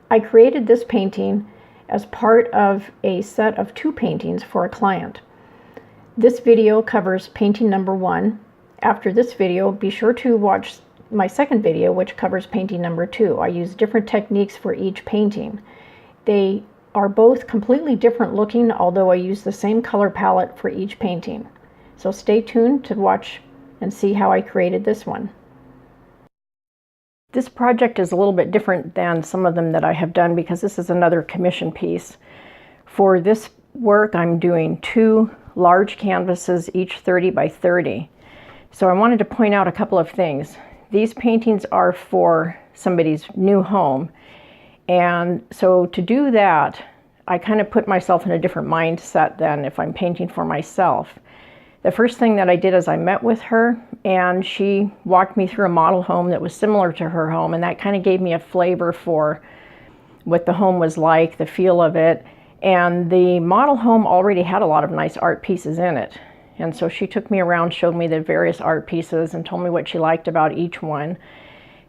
I created this painting as part of a set of 2 paintings for a client. This video covers painting number 1. After this video, be sure to watch my second video, which covers painting number 2. I use different techniques for each painting. They are both completely different looking, although I use the same color palette for each painting. So stay tuned to watch and see how I created this one. This project is a little bit different than some of them that I have done because this is another commission piece. For this work, I'm doing 2 large canvases, each 30 by 30. So I wanted to point out a couple of things. These paintings are for somebody's new home. And so to do that, I kind of put myself in a different mindset than if I'm painting for myself. The first thing that I did is I met with her and she walked me through a model home that was similar to her home, and that kind of gave me a flavor for what the home was like, the feel of it. And the model home already had a lot of nice art pieces in it. And so she took me around, showed me the various art pieces and told me what she liked about each one.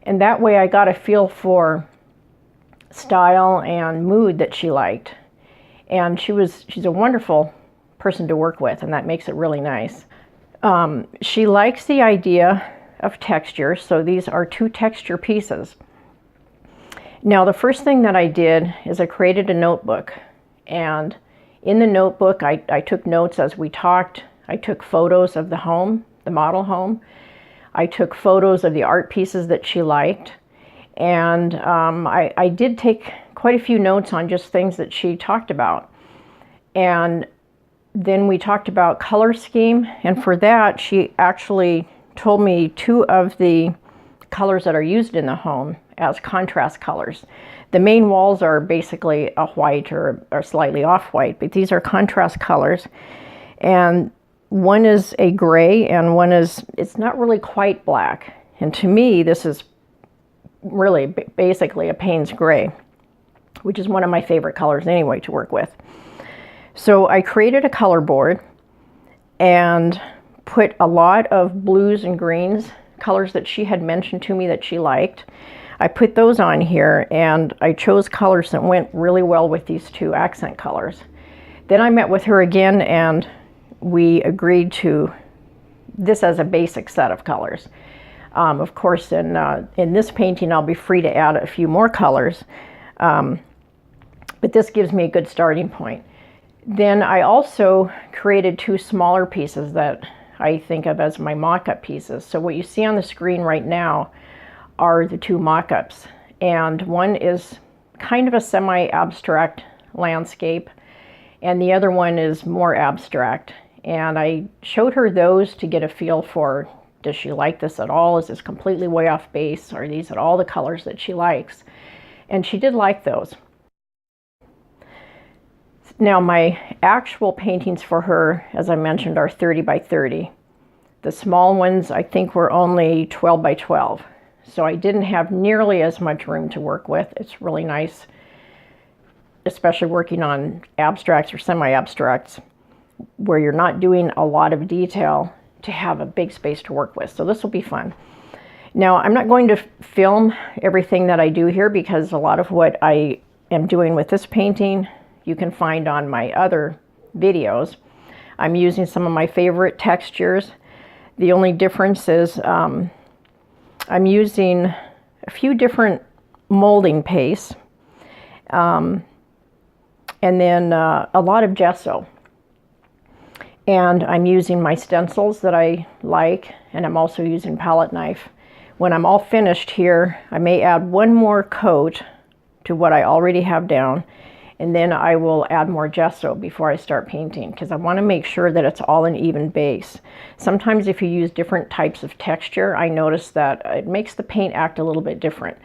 And that way I got a feel for style and mood that she liked. And she's a wonderful person to work with, and that makes it really nice. She likes the idea of texture, so these are 2 texture pieces. Now the first thing that I did is I created a notebook, and in the notebook I took notes as we talked. I took photos of the home, the model home. I took photos of the art pieces that she liked. And I did take quite a few notes on just things that she talked about. And then we talked about color scheme. And for that, she actually told me 2 of the colors that are used in the home as contrast colors. The main walls are basically a white or slightly off-white, but these are contrast colors. And one is a gray and one is, it's not really quite black. And to me, this is really basically a Payne's gray, which is one of my favorite colors anyway to work with. So I created a color board and put a lot of blues and greens, colors that she had mentioned to me that she liked. I put those on here and I chose colors that went really well with these 2 accent colors. Then I met with her again and we agreed to this as a basic set of colors. Of course, in this painting, I'll be free to add a few more colors, but this gives me a good starting point. Then I also created 2 smaller pieces that I think of as my mock-up pieces. So what you see on the screen right now are the 2 mock-ups, and one is kind of a semi-abstract landscape, and the other one is more abstract. And I showed her those to get a feel for, does she like this at all? Is this completely way off base? Are these at all the colors that she likes? And she did like those. Now my actual paintings for her, as I mentioned, are 30 by 30. The small ones I think were only 12 by 12. So I didn't have nearly as much room to work with. It's really nice, especially working on abstracts or semi-abstracts, where you're not doing a lot of detail, to have a big space to work with. So this will be fun. Now I'm not going to film everything that I do here because a lot of what I am doing with this painting you can find on my other videos. I'm using some of my favorite textures. The only difference is I'm using a few different molding pastes and then a lot of gesso. And I'm using my stencils that I like, and I'm also using palette knife. When I'm all finished here, I may add one more coat to what I already have down, and then I will add more gesso before I start painting, because I want to make sure that it's all an even base. Sometimes if you use different types of texture, I notice that it makes the paint act a little bit different.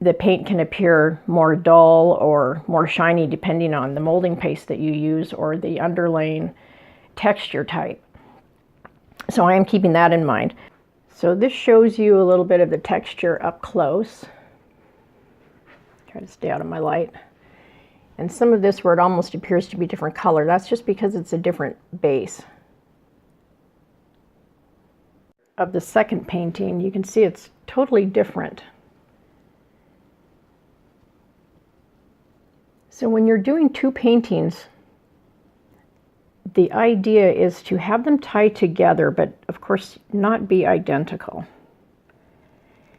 The paint can appear more dull or more shiny depending on the molding paste that you use or the underlaying texture type. So I am keeping that in mind. So this shows you a little bit of the texture up close. Try to stay out of my light. And some of this where it almost appears to be different color, that's just because it's a different base. Of the second painting, you can see it's totally different. So when you're doing two paintings, the idea is to have them tie together, but of course not be identical.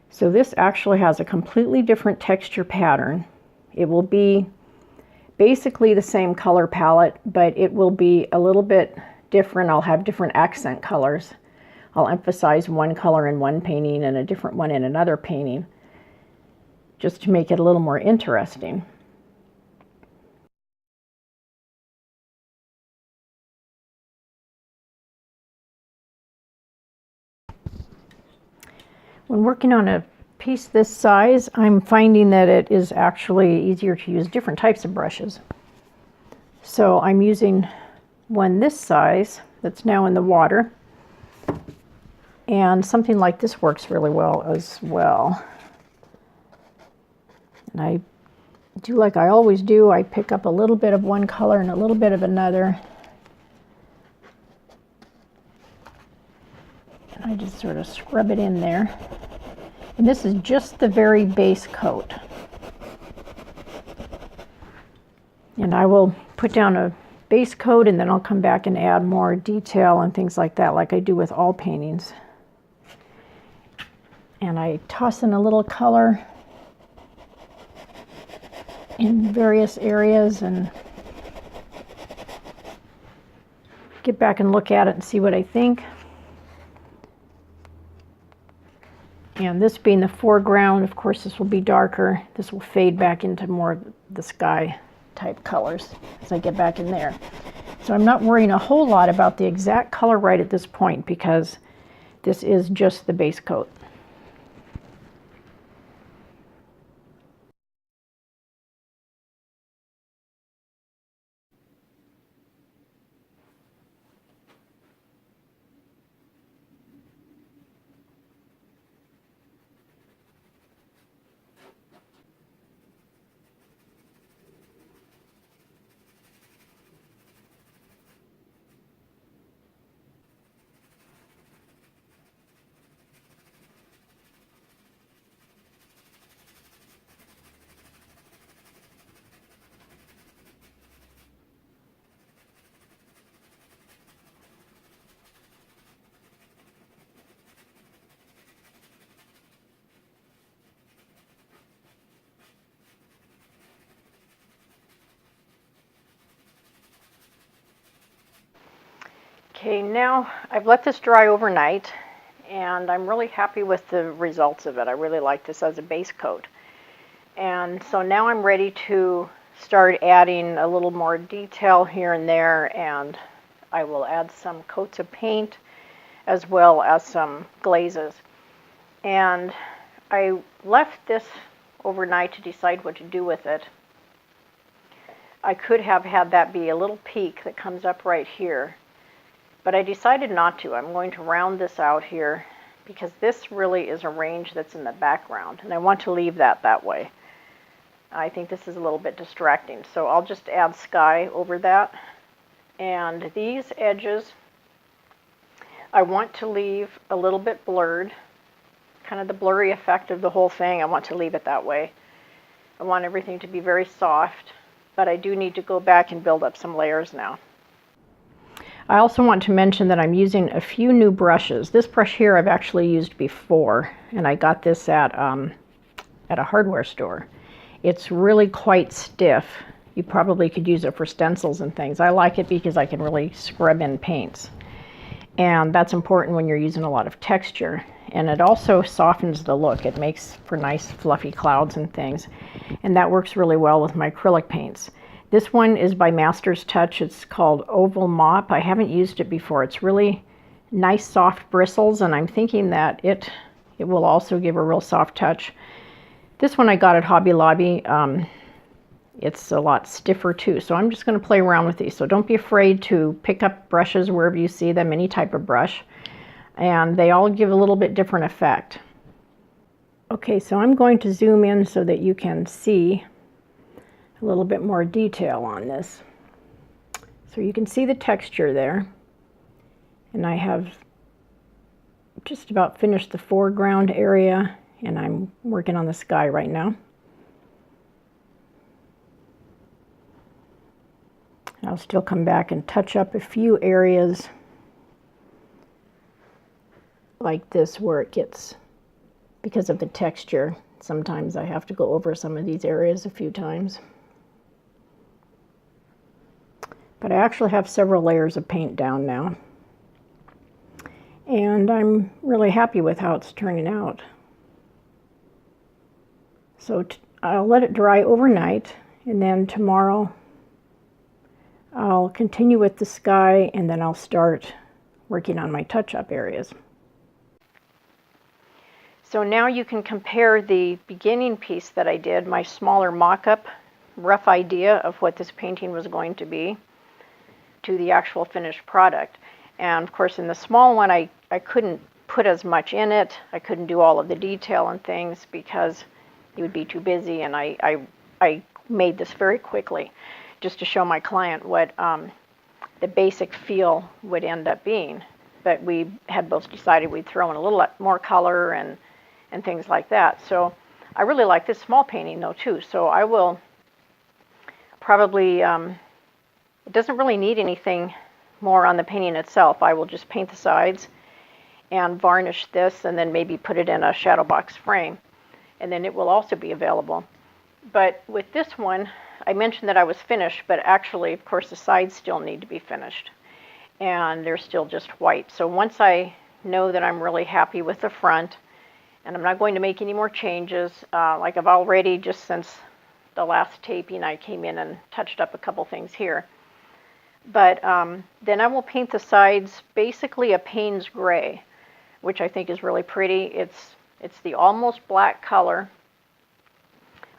So this actually has a completely different texture pattern. It will be basically the same color palette, but it will be a little bit different. I'll have different accent colors. I'll emphasize one color in one painting and a different one in another painting, just to make it a little more interesting. When working on a piece this size, I'm finding that it is actually easier to use different types of brushes. So I'm using one this size that's now in the water, and something like this works really well as well. And I do like I always do, I pick up a little bit of one color and a little bit of another, and I just sort of scrub it in there. And this is just the very base coat. And I will put down a base coat and then I'll come back and add more detail and things like that, like I do with all paintings. And I toss in a little color in various areas and get back and look at it and see what I think. And this being the foreground, of course this will be darker. This will fade back into more of the sky type colors as I get back in there. So I'm not worrying a whole lot about the exact color right at this point because this is just the base coat. Okay, now I've let this dry overnight and I'm really happy with the results of it. I really like this as a base coat. And so now I'm ready to start adding a little more detail here and there, and I will add some coats of paint as well as some glazes. And I left this overnight to decide what to do with it. I could have had that be a little peak that comes up right here, but I decided not to. I'm going to round this out here because this really is a range that's in the background, and I want to leave that way. I think this is a little bit distracting, so I'll just add sky over that. And these edges, I want to leave a little bit blurred, kind of the blurry effect of the whole thing. I want to leave it that way. I want everything to be very soft, but I do need to go back and build up some layers now. I also want to mention that I'm using a few new brushes. This brush here I've actually used before, and I got this at a hardware store. It's really quite stiff. You probably could use it for stencils and things. I like it because I can really scrub in paints. And that's important when you're using a lot of texture. And it also softens the look. It makes for nice fluffy clouds and things. And that works really well with my acrylic paints. This one is by Master's Touch. It's called Oval Mop. I haven't used it before. It's really nice soft bristles, and I'm thinking that it will also give a real soft touch. This one I got at Hobby Lobby. It's a lot stiffer too, so I'm just going to play around with these. So don't be afraid to pick up brushes wherever you see them, any type of brush, and they all give a little bit different effect. Okay, so I'm going to zoom in so that you can see a little bit more detail on this. So you can see the texture there, and I have just about finished the foreground area, and I'm working on the sky right now. I'll still come back and touch up a few areas like this where it gets, because of the texture, sometimes I have to go over some of these areas a few times. But I actually have several layers of paint down now. And I'm really happy with how it's turning out. So I'll let it dry overnight, and then tomorrow I'll continue with the sky, and then I'll start working on my touch-up areas. So now you can compare the beginning piece that I did, my smaller mock-up, rough idea of what this painting was going to be, to the actual finished product. And of course in the small one I couldn't put as much in it. I couldn't do all of the detail and things because it would be too busy, and I made this very quickly just to show my client what the basic feel would end up being. But we had both decided we'd throw in a little more color and things like that. So I really like this small painting though too. So I will probably, it doesn't really need anything more on the painting itself. I will just paint the sides and varnish this, and then maybe put it in a shadow box frame, and then it will also be available. But with this one, I mentioned that I was finished, but actually, of course, the sides still need to be finished, and they're still just white. So once I know that I'm really happy with the front, and I'm not going to make any more changes, like I've already, just since the last taping, I came in and touched up a couple things here. But then I will paint the sides basically a Payne's gray, which I think is really pretty. It's the almost black color.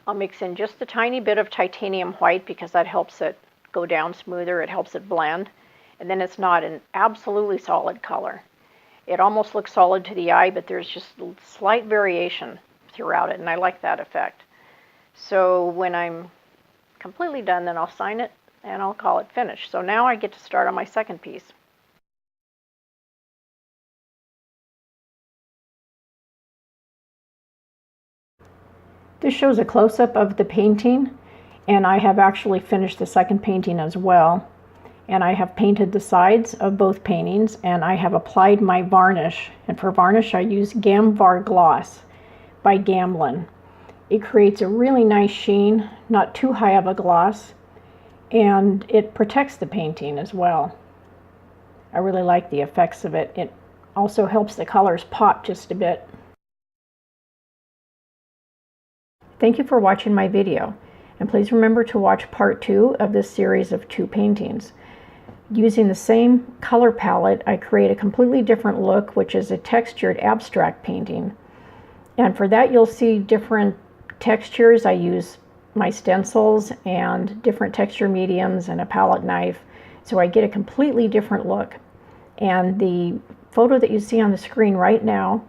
I'll mix in just a tiny bit of titanium white because that helps it go down smoother. It helps it blend. And then it's not an absolutely solid color. It almost looks solid to the eye, but there's just slight variation throughout it, and I like that effect. So when I'm completely done, then I'll sign it and I'll call it finished. So now I get to start on my second piece. This shows a close-up of the painting, and I have actually finished the second painting as well. And I have painted the sides of both paintings, and I have applied my varnish. And for varnish I use Gamvar Gloss by Gamblin. It creates a really nice sheen, not too high of a gloss, and it protects the painting as well. I really like the effects of it. It also helps the colors pop just a bit. Thank you for watching my video, and please remember to watch part 2 of this series of 2 paintings. Using the same color palette, I create a completely different look, which is a textured abstract painting. And for that you'll see different textures. I use my stencils and different texture mediums and a palette knife, so I get a completely different look. And the photo that you see on the screen right now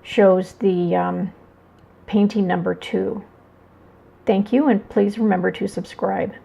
shows the painting number 2. Thank you, and please remember to subscribe.